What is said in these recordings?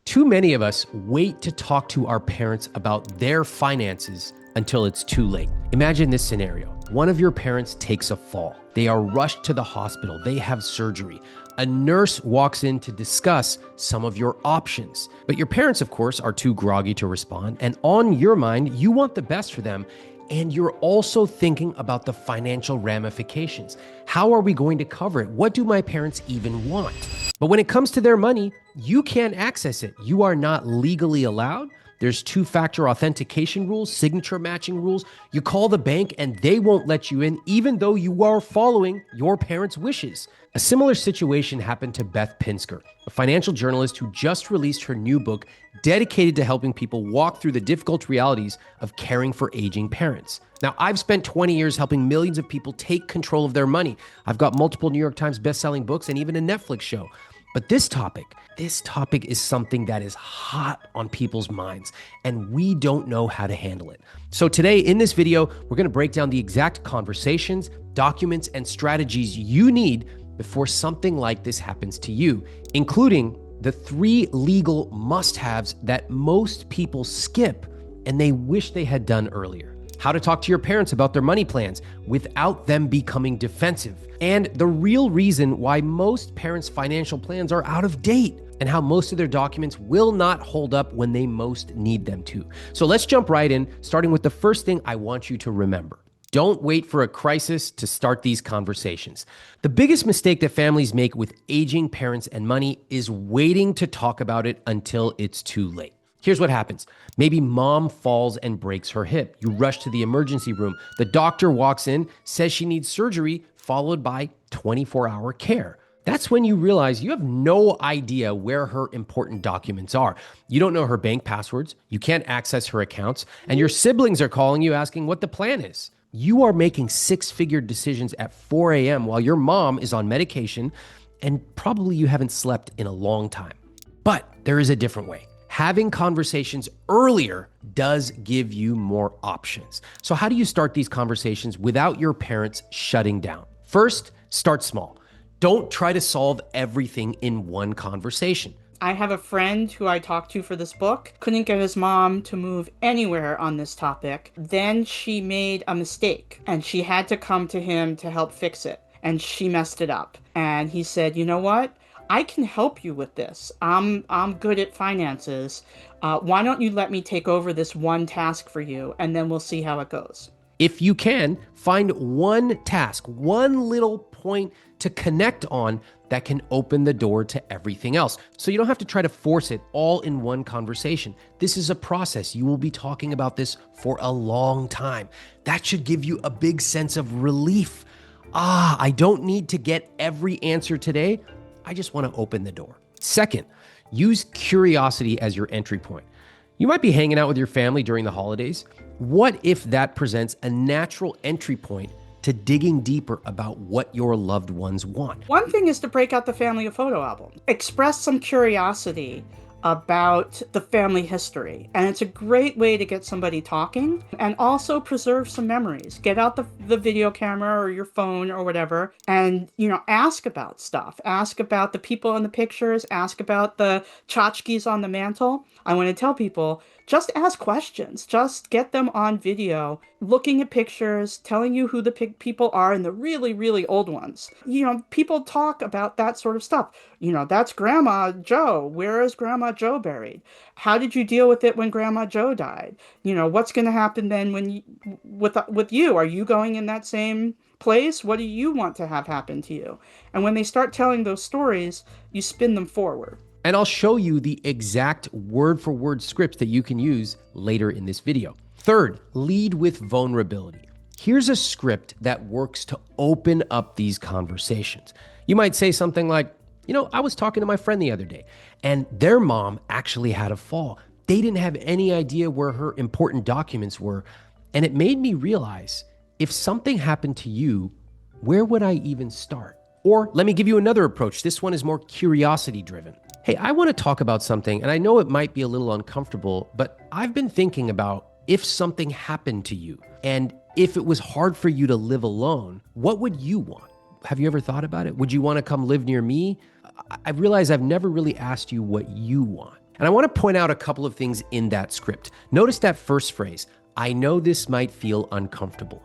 Too many of us wait to talk to our parents about their finances until it's too late. Imagine this scenario. One of your parents takes a fall. They are rushed to the hospital. They have surgery. A nurse walks in to discuss some of your options. But your parents, of course, are too groggy to respond. And on your mind, you want the best for them. And you're also thinking about the financial ramifications. How are we going to cover it? What do my parents even want? But when it comes to their money, you can't access it. You are not legally allowed. There's two-factor authentication rules, signature matching rules. You call the bank and they won't let you in, even though you are following your parents' wishes. A similar situation happened to Beth Pinsker, a financial journalist who just released her new book dedicated to helping people walk through the difficult realities of caring for aging parents. Now, I've spent 20 years helping millions of people take control of their money. I've got multiple New York Times best-selling books and even a Netflix show. But this topic is something that is hot on people's minds, and we don't know how to handle it. So today in this video, we're going to break down the exact conversations, documents, and strategies you need before something like this happens to you, including the 3 legal must-haves that most people skip and they wish they had done earlier. How to talk to your parents about their money plans without them becoming defensive, and the real reason why most parents' financial plans are out of date, and how most of their documents will not hold up when they most need them to. So let's jump right in, starting with the first thing I want you to remember. Don't wait for a crisis to start these conversations. The biggest mistake that families make with aging parents and money is waiting to talk about it until it's too late. Here's what happens. Maybe mom falls and breaks her hip. You rush to the emergency room. The doctor walks in, says she needs surgery, followed by 24-hour care. That's when you realize you have no idea where her important documents are. You don't know her bank passwords, you can't access her accounts, and your siblings are calling you asking what the plan is. You are making 6-figure decisions at 4 a.m. while your mom is on medication, and probably you haven't slept in a long time. But there is a different way. Having conversations earlier does give you more options. So how do you start these conversations without your parents shutting down? First, start small. Don't try to solve everything in one conversation. I have a friend who I talked to for this book, couldn't get his mom to move anywhere on this topic. Then she made a mistake and she had to come to him to help fix it. And she messed it up. And he said, you know what? I can help you with this. I'm good at finances. Why don't you let me take over this one task for you, and then we'll see how it goes. If you can, find one task, one little point to connect on that can open the door to everything else. So you don't have to try to force it all in one conversation. This is a process. You will be talking about this for a long time. That should give you a big sense of relief. I don't need to get every answer today. I just want to open the door. Second, use curiosity as your entry point. You might be hanging out with your family during the holidays. What if that presents a natural entry point to digging deeper about what your loved ones want? One thing is to break out the family photo album. Express some curiosity about the family history. And it's a great way to get somebody talking and also preserve some memories. Get out the video camera or your phone or whatever and, ask about stuff. Ask about the people in the pictures. Ask about the tchotchkes on the mantle. I want to tell people, just ask questions. Just get them on video, looking at pictures, telling you who the people are and the really, really old ones. People talk about that sort of stuff. That's Grandma Joe. Where is Grandma Joe buried? How did you deal with it when Grandma Joe died? What's going to happen then with you? Are you going in that same place? What do you want to have happen to you? And when they start telling those stories, you spin them forward. And I'll show you the exact word-for-word scripts that you can use later in this video. Third, lead with vulnerability. Here's a script that works to open up these conversations. You might say something like, I was talking to my friend the other day, and their mom actually had a fall. They didn't have any idea where her important documents were, and it made me realize, if something happened to you, where would I even start? Or let me give you another approach. This one is more curiosity-driven. Hey, I want to talk about something, and I know it might be a little uncomfortable, but I've been thinking about if something happened to you, and if it was hard for you to live alone, what would you want? Have you ever thought about it? Would you want to come live near me? I realize I've never really asked you what you want. And I want to point out a couple of things in that script. Notice that first phrase, I know this might feel uncomfortable.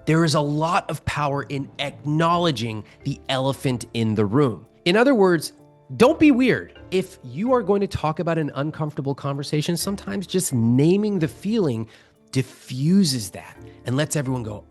There is a lot of power in acknowledging the elephant in the room. In other words, don't be weird. If you are going to talk about an uncomfortable conversation, sometimes just naming the feeling diffuses that and lets everyone go,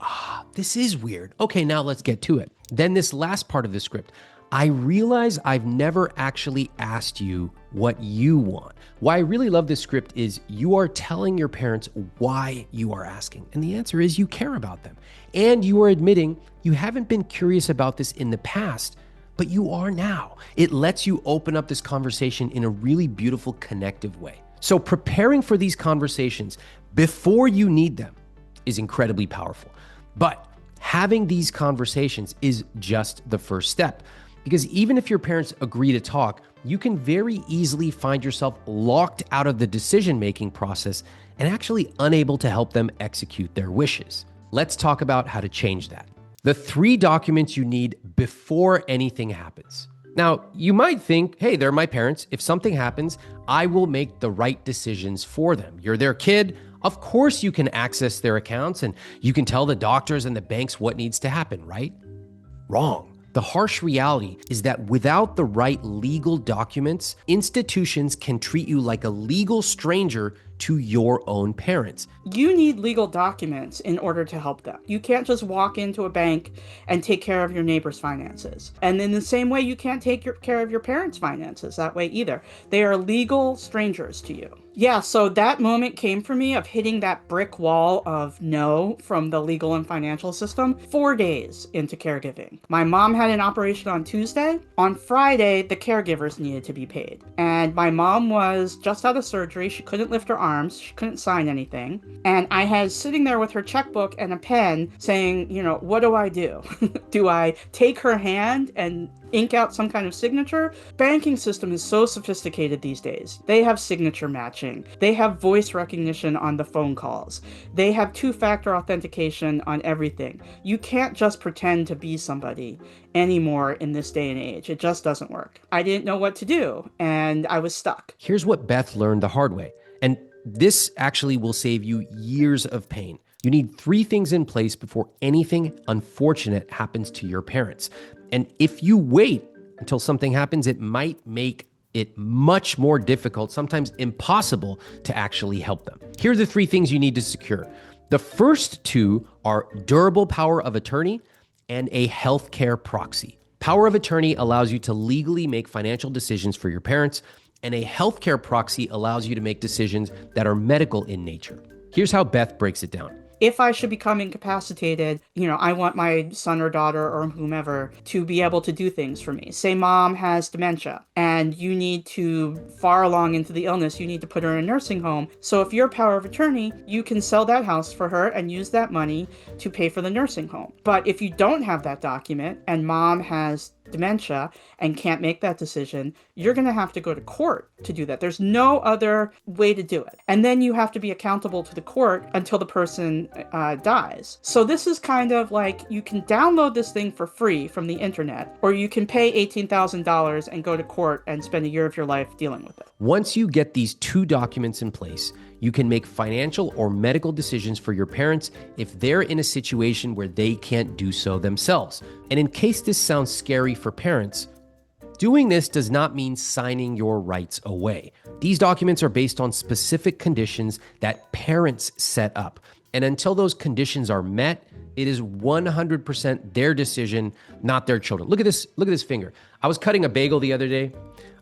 this is weird. Okay, now let's get to it. Then this last part of the script, I realize I've never actually asked you what you want. Why I really love this script is you are telling your parents why you are asking. And the answer is you care about them. And you are admitting you haven't been curious about this in the past, but you are now. It lets you open up this conversation in a really beautiful, connective way. So preparing for these conversations before you need them is incredibly powerful. But having these conversations is just the first step. Because even if your parents agree to talk, you can very easily find yourself locked out of the decision-making process and actually unable to help them execute their wishes. Let's talk about how to change that. The 3 documents you need before anything happens. Now, you might think, hey, they're my parents. If something happens, I will make the right decisions for them. You're their kid. Of course you can access their accounts and you can tell the doctors and the banks what needs to happen, right? Wrong. The harsh reality is that without the right legal documents, institutions can treat you like a legal stranger to your own parents. You need legal documents in order to help them. You can't just walk into a bank and take care of your neighbor's finances. And in the same way, you can't take care of your parents' finances that way either. They are legal strangers to you. Yeah, so that moment came for me of hitting that brick wall of no from the legal and financial system 4 days into caregiving. My mom had an operation on Tuesday. On Friday, the caregivers needed to be paid. And my mom was just out of surgery. She couldn't lift her arms. She couldn't sign anything. And I had sitting there with her checkbook and a pen saying, what do I do? Do I take her hand and ink out some kind of signature? Banking system is so sophisticated these days. They have signature matching. They have voice recognition on the phone calls. They have 2-factor authentication on everything. You can't just pretend to be somebody anymore in this day and age. It just doesn't work. I didn't know what to do, and I was stuck. Here's what Beth learned the hard way. And this actually will save you years of pain. You need 3 things in place before anything unfortunate happens to your parents. And if you wait until something happens, it might make it much more difficult, sometimes impossible, to actually help them. Here are the 3 things you need to secure. The first 2 are durable power of attorney and a healthcare proxy. Power of attorney allows you to legally make financial decisions for your parents, and a healthcare proxy allows you to make decisions that are medical in nature. Here's how Beth breaks it down. If I should become incapacitated, I want my son or daughter or whomever to be able to do things for me. Say mom has dementia and you need to, far along into the illness, you need to put her in a nursing home. So if you're power of attorney, you can sell that house for her and use that money to pay for the nursing home. But if you don't have that document and mom has dementia and can't make that decision, you're going to have to go to court to do that. There's no other way to do it. And then you have to be accountable to the court until the person dies. So this is kind of like you can download this thing for free from the internet, or you can pay $18,000 and go to court and spend a year of your life dealing with it. Once you get these 2 documents in place, you can make financial or medical decisions for your parents if they're in a situation where they can't do so themselves. And in case this sounds scary for parents, doing this does not mean signing your rights away. These documents are based on specific conditions that parents set up. And until those conditions are met, it is 100% their decision, not their children. Look at this finger. I was cutting a bagel the other day.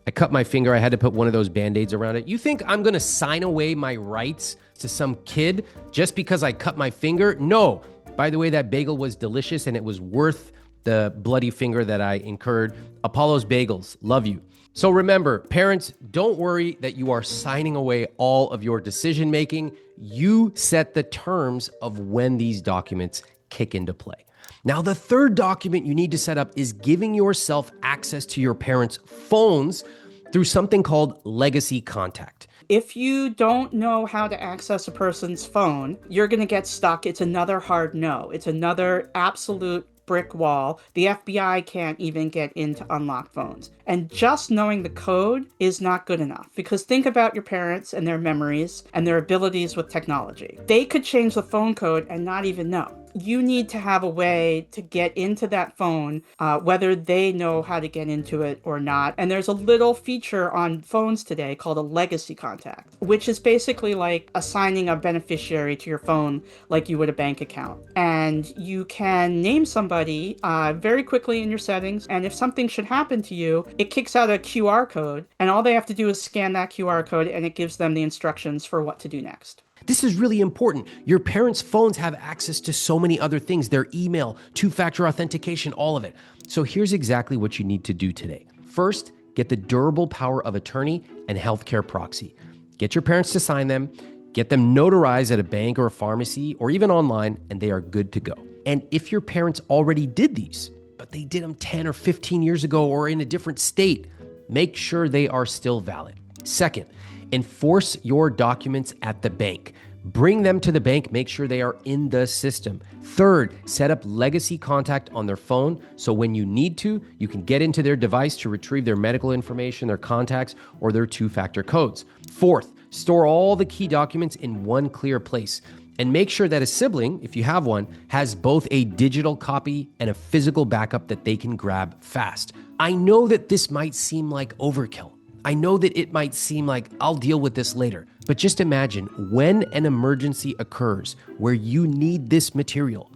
I cut my finger. I had to put one of those Band-Aids around it. You think I'm going to sign away my rights to some kid just because I cut my finger? No. By the way, that bagel was delicious and it was worth the bloody finger that I incurred. Apollo's Bagels. Love you. So remember, parents, don't worry that you are signing away all of your decision making. You set the terms of when these documents kick into play. Now, the third document you need to set up is giving yourself access to your parents' phones through something called Legacy Contact. If you don't know how to access a person's phone, you're going to get stuck. It's another hard no. It's another absolute brick wall. The FBI can't even get in to unlock phones. And just knowing the code is not good enough, because think about your parents and their memories and their abilities with technology. They could change the phone code and not even know. You need to have a way to get into that phone, whether they know how to get into it or not. And there's a little feature on phones today called a legacy contact, which is basically like assigning a beneficiary to your phone like you would a bank account. And you can name somebody very quickly in your settings. And if something should happen to you, it kicks out a QR code. And all they have to do is scan that QR code, and it gives them the instructions for what to do next. This is really important. Your parents' phones have access to so many other things, their email, two-factor authentication, all of it. So here's exactly what you need to do today. First, get the durable power of attorney and healthcare proxy. Get your parents to sign them, get them notarized at a bank or a pharmacy or even online, and they are good to go. And if your parents already did these, but they did them 10 or 15 years ago or in a different state, make sure they are still valid. Second, enforce your documents at the bank. Bring them to the bank, make sure they are in the system. Third, set up legacy contact on their phone so when you need to, you can get into their device to retrieve their medical information, their contacts, or their two-factor codes. Fourth, store all the key documents in one clear place. And make sure that a sibling, if you have one, has both a digital copy and a physical backup that they can grab fast. I know that this might seem like overkill. I know that it might seem like I'll deal with this later, but just imagine when an emergency occurs where you need this material,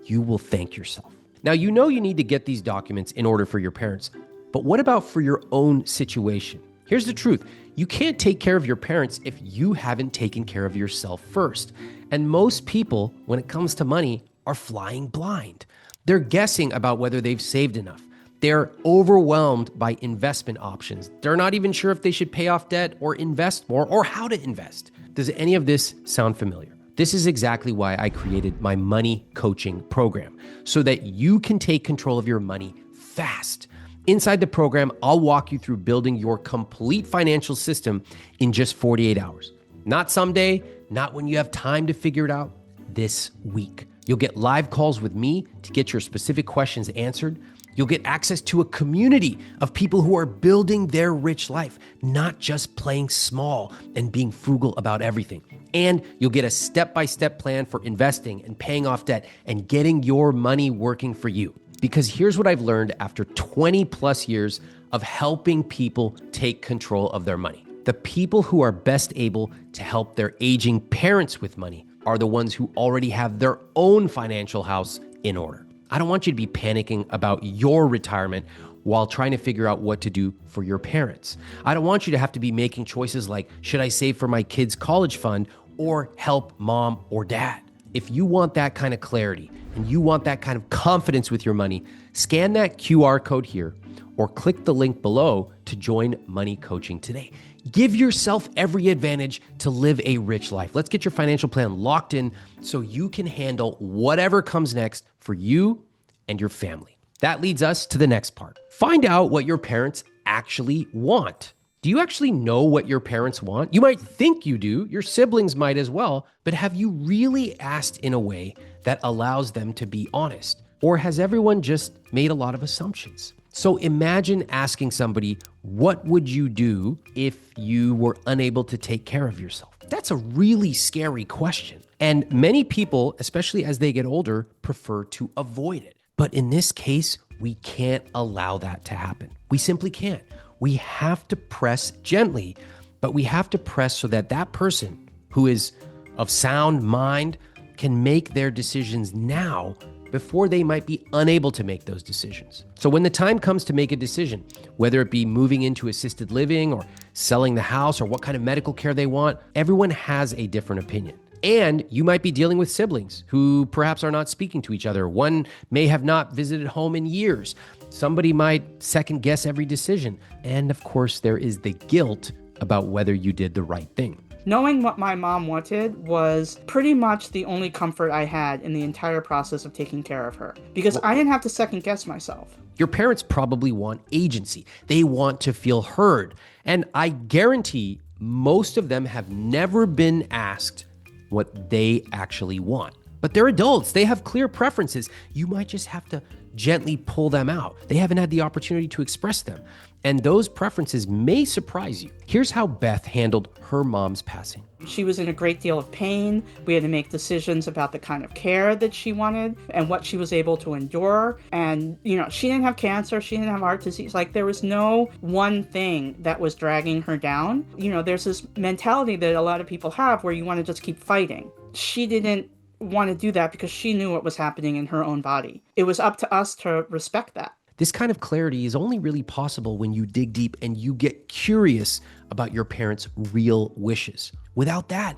you will thank yourself. Now, you know you need to get these documents in order for your parents, but what about for your own situation? Here's the truth. You can't take care of your parents if you haven't taken care of yourself first. And most people, when it comes to money, are flying blind. They're guessing about whether they've saved enough. They're overwhelmed by investment options. They're not even sure if they should pay off debt or invest more or how to invest. Does any of this sound familiar? This is exactly why I created my money coaching program, so that you can take control of your money fast. Inside the program, I'll walk you through building your complete financial system in just 48 hours. Not someday, not when you have time to figure it out, this week. You'll get live calls with me to get your specific questions answered. You'll get access to a community of people who are building their rich life, not just playing small and being frugal about everything. And you'll get a step-by-step plan for investing and paying off debt and getting your money working for you. Because here's what I've learned after 20 plus years of helping people take control of their money. The people who are best able to help their aging parents with money are the ones who already have their own financial house in order. I don't want you to be panicking about your retirement while trying to figure out what to do for your parents. I don't want you to have to be making choices like, should I save for my kids' college fund or help mom or dad? If you want that kind of clarity and you want that kind of confidence with your money, scan that QR code here or click the link below to join Money Coaching today. Give yourself every advantage to live a rich life. Let's get your financial plan locked in so you can handle whatever comes next for you and your family. That leads us to the next part. Find out what your parents actually want. Do you actually know what your parents want? You might think you do, your siblings might as well, but have you really asked in a way that allows them to be honest? Or has everyone just made a lot of assumptions? So imagine asking somebody, what would you do if you were unable to take care of yourself? That's a really scary question. And many people, especially as they get older, prefer to avoid it. But in this case, we can't allow that to happen. We simply can't. We have to press gently, but we have to press so that that person who is of sound mind can make their decisions now before they might be unable to make those decisions. So when the time comes to make a decision, whether it be moving into assisted living or selling the house or what kind of medical care they want, everyone has a different opinion. And you might be dealing with siblings who perhaps are not speaking to each other. One may have not visited home in years. Somebody might second guess every decision. And of course, there is the guilt about whether you did the right thing. Knowing what my mom wanted was pretty much the only comfort I had in the entire process of taking care of her, because I didn't have to second guess myself. Your parents probably want agency. They want to feel heard. And I guarantee most of them have never been asked what they actually want. But they're adults. They have clear preferences. You might just have to gently pull them out. They haven't had the opportunity to express them. And those preferences may surprise you. Here's how Beth handled her mom's passing. She was in a great deal of pain. We had to make decisions about the kind of care that she wanted and what she was able to endure. And, she didn't have cancer. She didn't have heart disease. Like, there was no one thing that was dragging her down. There's this mentality that a lot of people have where you want to just keep fighting. She didn't want to do that because she knew what was happening in her own body. It was up to us to respect that. This kind of clarity is only really possible when you dig deep and you get curious about your parents' real wishes. Without that,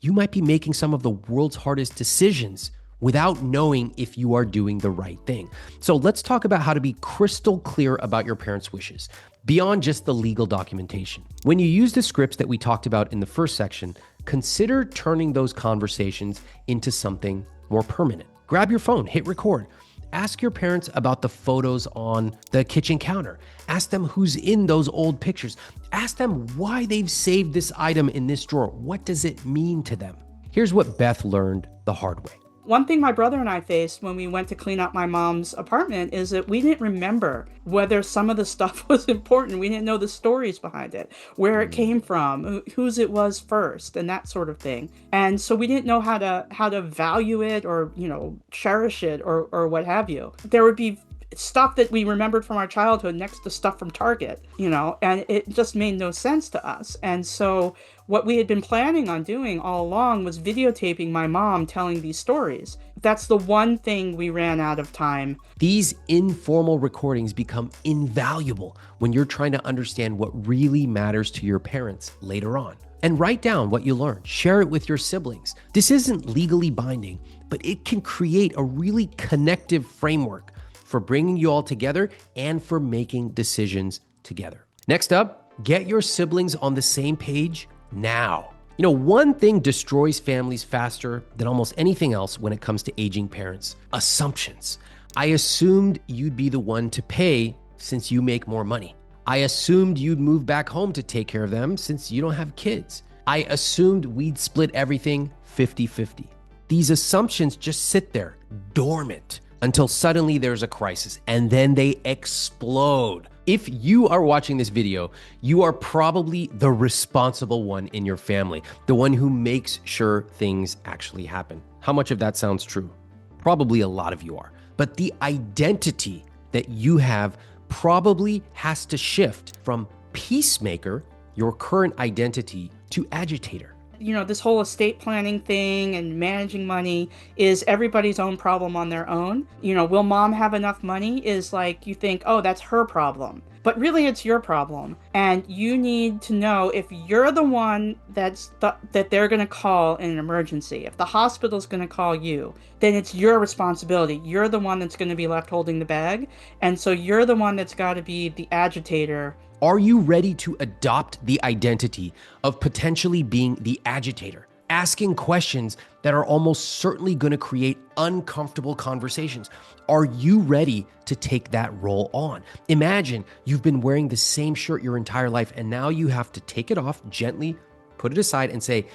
you might be making some of the world's hardest decisions without knowing if you are doing the right thing. So let's talk about how to be crystal clear about your parents' wishes, beyond just the legal documentation. When you use the scripts that we talked about in the first section, consider turning those conversations into something more permanent. Grab your phone, hit record. Ask your parents about the photos on the kitchen counter. Ask them who's in those old pictures. Ask them why they've saved this item in this drawer. What does it mean to them? Here's what Beth learned the hard way. One thing my brother and I faced when we went to clean up my mom's apartment is that we didn't remember whether some of the stuff was important. We didn't know the stories behind it, where it came from, whose it was first, and that sort of thing. And so we didn't know how to value it or, cherish it or what have you. There would be stuff that we remembered from our childhood next to stuff from Target, and it just made no sense to us. And so what we had been planning on doing all along was videotaping my mom telling these stories. That's the one thing we ran out of time. These informal recordings become invaluable when you're trying to understand what really matters to your parents later on. And write down what you learned. Share it with your siblings. This isn't legally binding, but it can create a really connective framework for bringing you all together and for making decisions together. Next up, get your siblings on the same page now. One thing destroys families faster than almost anything else when it comes to aging parents: assumptions. I assumed you'd be the one to pay since you make more money. I assumed you'd move back home to take care of them since you don't have kids. I assumed we'd split everything 50-50. These assumptions just sit there dormant until suddenly there's a crisis, and then they explode. If you are watching this video, you are probably the responsible one in your family, the one who makes sure things actually happen. How much of that sounds true? Probably a lot of you are. But the identity that you have probably has to shift from peacemaker, your current identity, to agitator. This whole estate planning thing and managing money is everybody's own problem on their own. Will mom have enough money is like, you think, oh, that's her problem. But really, it's your problem. And you need to know if you're the one that they're going to call in an emergency. If the hospital's going to call you, then it's your responsibility. You're the one that's going to be left holding the bag. And so you're the one that's got to be the agitator. Are you ready to adopt the identity of potentially being the agitator? Asking questions that are almost certainly going to create uncomfortable conversations. Are you ready to take that role on? Imagine you've been wearing the same shirt your entire life, and now you have to take it off, gently put it aside, and say,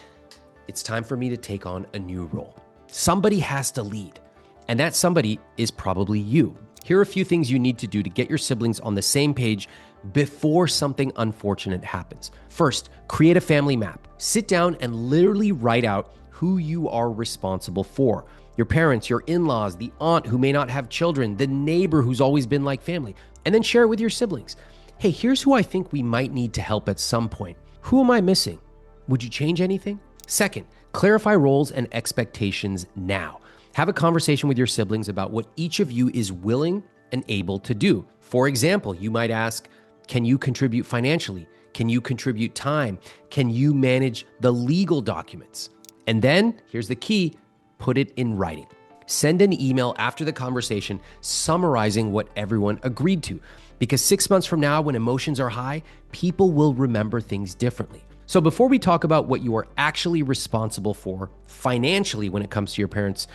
it's time for me to take on a new role. Somebody has to lead, and that somebody is probably you. Here are a few things you need to do to get your siblings on the same page before something unfortunate happens. First, create a family map. Sit down and literally write out who you are responsible for. Your parents, your in-laws, the aunt who may not have children, the neighbor who's always been like family, and then share it with your siblings. Hey, here's who I think we might need to help at some point. Who am I missing? Would you change anything? Second, clarify roles and expectations now. Have a conversation with your siblings about what each of you is willing and able to do. For example, you might ask, can you contribute financially? Can you contribute time? Can you manage the legal documents? And then, here's the key, put it in writing. Send an email after the conversation summarizing what everyone agreed to. Because 6 months from now, when emotions are high, people will remember things differently. So before we talk about what you are actually responsible for financially when it comes to your parents,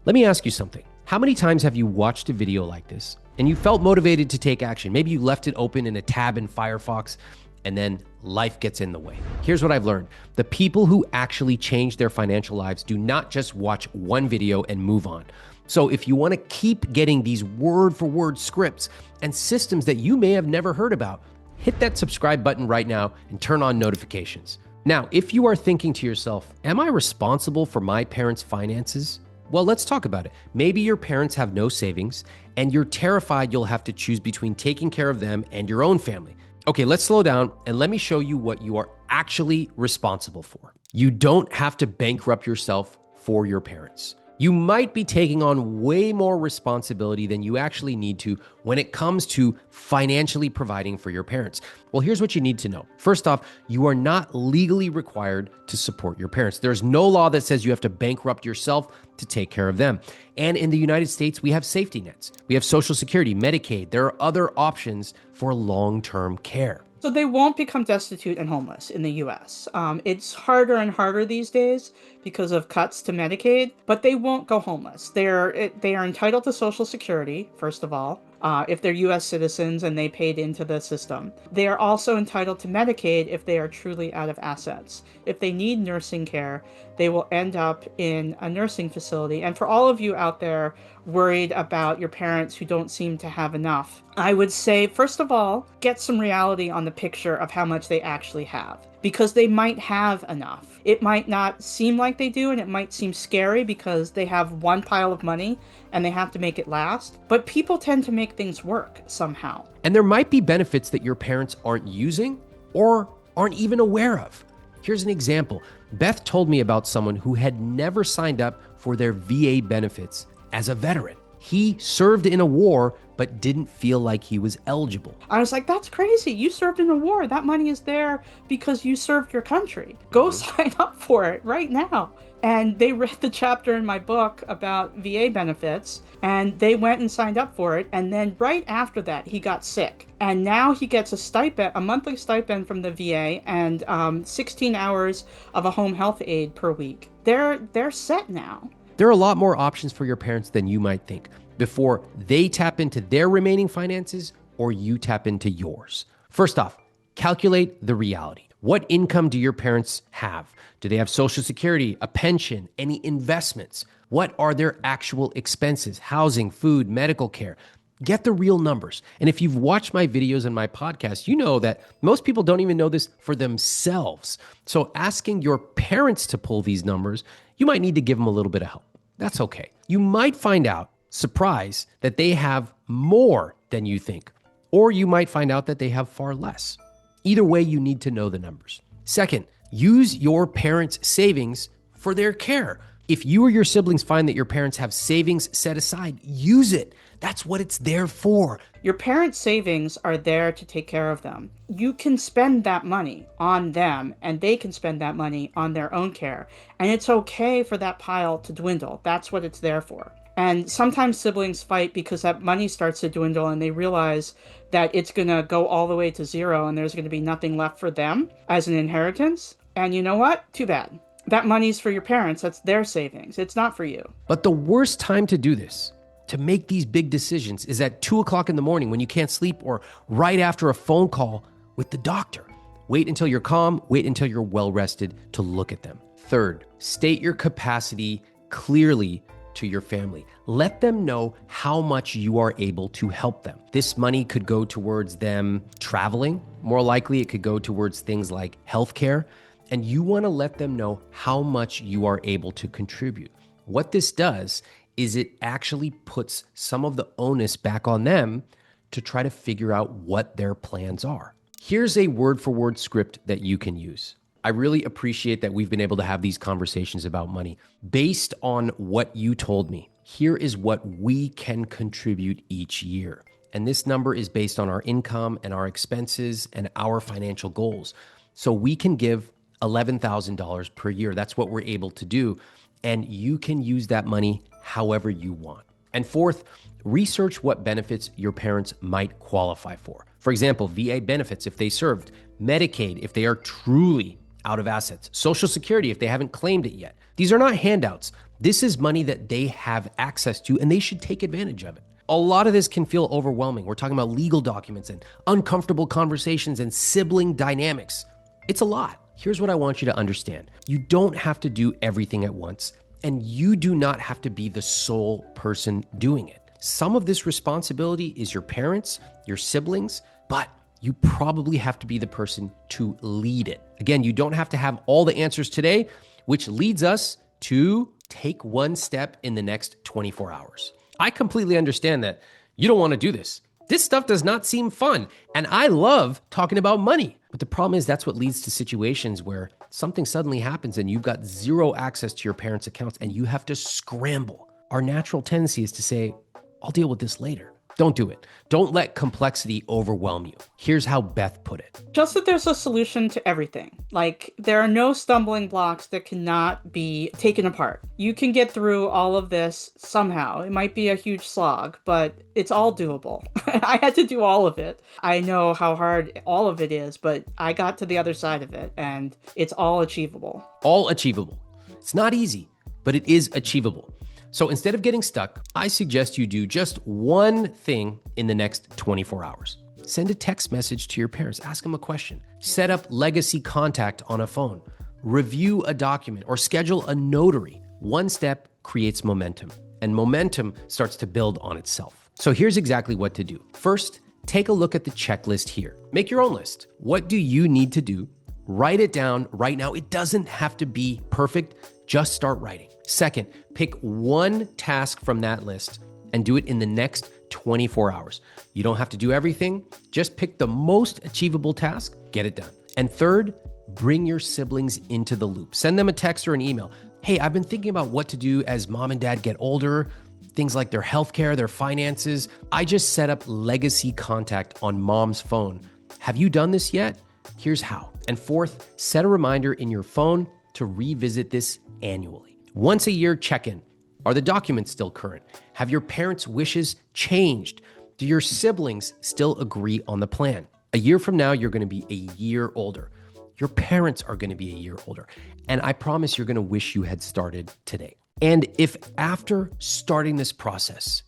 let me ask you something. How many times have you watched a video like this and you felt motivated to take action? Maybe you left it open in a tab in Firefox and then life gets in the way. Here's what I've learned. The people who actually change their financial lives do not just watch one video and move on. So if you want to keep getting these word-for-word scripts and systems that you may have never heard about, hit that subscribe button right now and turn on notifications. Now, if you are thinking to yourself, am I responsible for my parents' finances? Well, let's talk about it. Maybe your parents have no savings and you're terrified you'll have to choose between taking care of them and your own family. Okay, let's slow down and let me show you what you are actually responsible for. You don't have to bankrupt yourself for your parents. You might be taking on way more responsibility than you actually need to when it comes to financially providing for your parents. Well, here's what you need to know. First off, you are not legally required to support your parents. There's no law that says you have to bankrupt yourself to take care of them. And in the United States, we have safety nets. We have Social Security, Medicaid. There are other options for long-term care. So they won't become destitute and homeless in the US. It's harder and harder these days because of cuts to Medicaid, but they won't go homeless. They are entitled to Social Security, first of all, if they're US citizens and they paid into the system. They are also entitled to Medicaid if they are truly out of assets. If they need nursing care, they will end up in a nursing facility. And for all of you out there worried about your parents who don't seem to have enough, I would say, first of all, get some reality on the picture of how much they actually have, because they might have enough. It might not seem like they do, and it might seem scary because they have one pile of money and they have to make it last. But people tend to make things work somehow. And there might be benefits that your parents aren't using or aren't even aware of. Here's an example. Beth told me about someone who had never signed up for their VA benefits as a veteran. He served in a war, but didn't feel like he was eligible. I was like, that's crazy. You served in a war. That money is there because you served your country. Go sign up for it right now. And they read the chapter in my book about VA benefits, and they went and signed up for it. And then right after that, he got sick. And now he gets a stipend, a monthly stipend from the VA, and 16 hours of a home health aide per week. They're set now. There are a lot more options for your parents than you might think before they tap into their remaining finances or you tap into yours. First off, calculate the reality. What income do your parents have? Do they have Social Security, a pension, any investments? What are their actual expenses? Housing, food, medical care. Get the real numbers. And if you've watched my videos and my podcast, you know that most people don't even know this for themselves. So asking your parents to pull these numbers, you might need to give them a little bit of help. That's okay. You might find out, surprise, that they have more than you think, or you might find out that they have far less. Either way, you need to know the numbers. Second, use your parents' savings for their care. If you or your siblings find that your parents have savings set aside, use it. That's what it's there for. Your parents' savings are there to take care of them. You can spend that money on them, and they can spend that money on their own care. And it's okay for that pile to dwindle. That's what it's there for. And sometimes siblings fight because that money starts to dwindle and they realize that it's going to go all the way to zero and there's going to be nothing left for them as an inheritance. And you know what? Too bad. That money's for your parents. That's their savings. It's not for you. But the worst time to do this, to make these big decisions, is at 2 o'clock in the morning when you can't sleep or right after a phone call with the doctor. Wait until you're calm. Wait until you're well rested to look at them. Third, state your capacity clearly to your family. Let them know how much you are able to help them. This money could go towards them traveling. More likely, it could go towards things like healthcare. And you want to let them know how much you are able to contribute. What this does is it actually puts some of the onus back on them to try to figure out what their plans are. Here's a word-for-word script that you can use. I really appreciate that we've been able to have these conversations about money. Based on what you told me, here is what we can contribute each year. And this number is based on our income and our expenses and our financial goals. So we can give $11,000 per year. That's what we're able to do. And you can use that money however you want. And fourth, research what benefits your parents might qualify for. For example, VA benefits if they served, Medicaid if they are truly out of assets, Social Security if they haven't claimed it yet. These are not handouts. This is money that they have access to and they should take advantage of it. A lot of this can feel overwhelming. We're talking about legal documents and uncomfortable conversations and sibling dynamics. It's a lot. Here's what I want you to understand. You don't have to do everything at once, and you do not have to be the sole person doing it. Some of this responsibility is your parents, your siblings, but you probably have to be the person to lead it. Again, you don't have to have all the answers today, which leads us to take one step in the next 24 hours. I completely understand that you don't want to do this. This stuff does not seem fun, and I love talking about money. But the problem is that's what leads to situations where something suddenly happens and you've got zero access to your parents' accounts and you have to scramble. Our natural tendency is to say, I'll deal with this later. Don't do it. Don't let complexity overwhelm you. Here's how Beth put it. Just that there's a solution to everything. Like, there are no stumbling blocks that cannot be taken apart. You can get through all of this somehow. It might be a huge slog, but it's all doable. I had to do all of it. I know how hard all of it is, but I got to the other side of it, and it's all achievable. All achievable. It's not easy, but it is achievable. So instead of getting stuck, I suggest you do just one thing in the next 24 hours. Send a text message to your parents, ask them a question, set up legacy contact on a phone, review a document, or schedule a notary. One step creates momentum, and momentum starts to build on itself. So here's exactly what to do. First, take a look at the checklist here. Make your own list. What do you need to do? Write it down right now. It doesn't have to be perfect. Just start writing. Second, pick one task from that list and do it in the next 24 hours. You don't have to do everything. Just pick the most achievable task, get it done. And third, bring your siblings into the loop. Send them a text or an email. Hey, I've been thinking about what to do as mom and dad get older, things like their healthcare, their finances. I just set up legacy contact on mom's phone. Have you done this yet? Here's how. And fourth, set a reminder in your phone to revisit this annually. Once a year, check in. Are the documents still current? Have your parents' wishes changed? Do your siblings still agree on the plan? A year from now, you're going to be a year older. Your parents are going to be a year older. And I promise you're going to wish you had started today. And if after starting this process,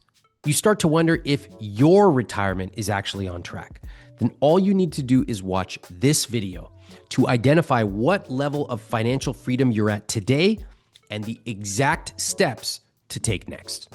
you start to wonder if your retirement is actually on track, then all you need to do is watch this video to identify what level of financial freedom you're at today and the exact steps to take next.